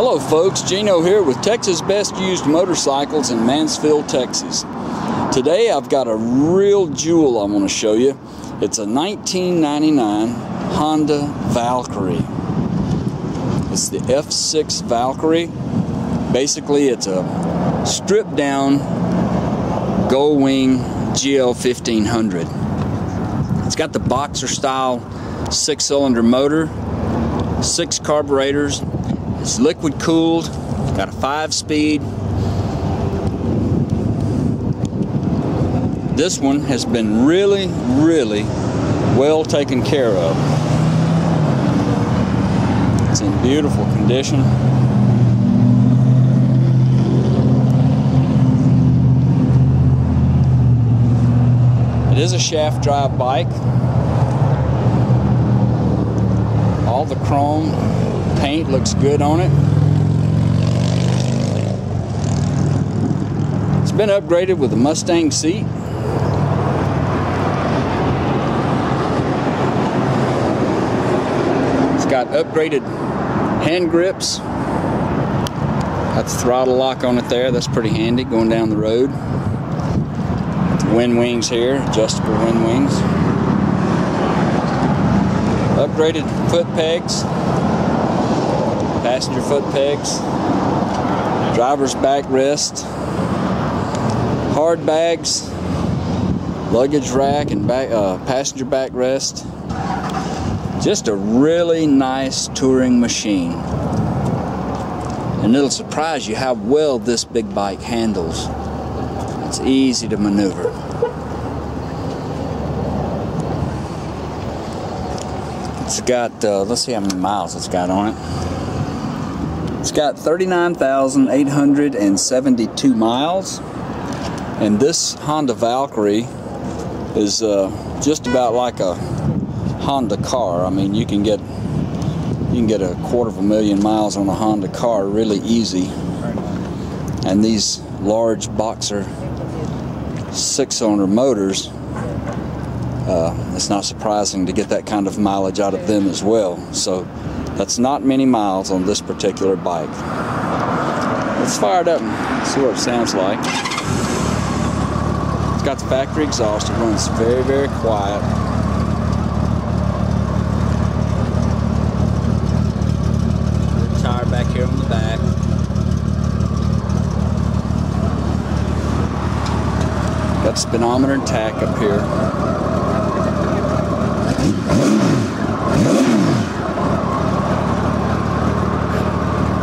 Hello folks, Gino here with Texas Best Used Motorcycles in Mansfield, Texas. Today I've got a real jewel I want to show you. It's a 1999 Honda Valkyrie. It's the F6 Valkyrie. Basically it's a stripped down Gullwing GL 1500. It's got the boxer style 6-cylinder motor, 6 carburetors. It's liquid cooled, got a 5-speed. This one has been really well taken care of. It's in beautiful condition. It is a shaft drive bike. All the chrome paint looks good on it. It's been upgraded with a Mustang seat. It's got upgraded hand grips. Got the throttle lock on it there. That's pretty handy going down the road. Got the wind wings here, adjustable wind wings. Upgraded foot pegs. Passenger foot pegs, driver's backrest, hard bags, luggage rack and passenger backrest. Just a really nice touring machine. And it'll surprise you how well this big bike handles. It's easy to maneuver. It's got, let's see how many miles it's got on it. It's got 39,872 miles, and this Honda Valkyrie is just about like a Honda car. I mean, you can get a 250,000 miles on a Honda car really easy. And these large boxer 6-cylinder motors, it's not surprising to get that kind of mileage out of them as well. So that's not many miles on this particular bike. Let's fire it up and see what it sounds like. It's got the factory exhaust. It runs very quiet. The tire back here on the back. Got speedometer and tach up here.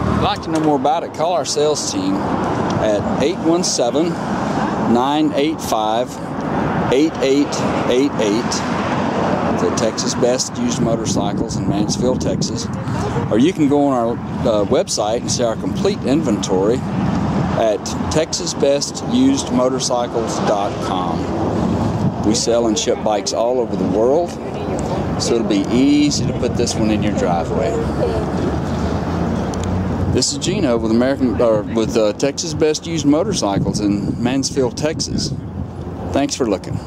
If you'd like to know more about it, call our sales team at 817-985-8888. The Texas Best Used Motorcycles in Mansfield, Texas. Or you can go on our website and see our complete inventory at texasbestusedmotorcycles.com. We sell and ship bikes all over the world, so it'll be easy to put this one in your driveway. This is Gino with Texas Best Used Motorcycles in Mansfield, Texas. Thanks for looking.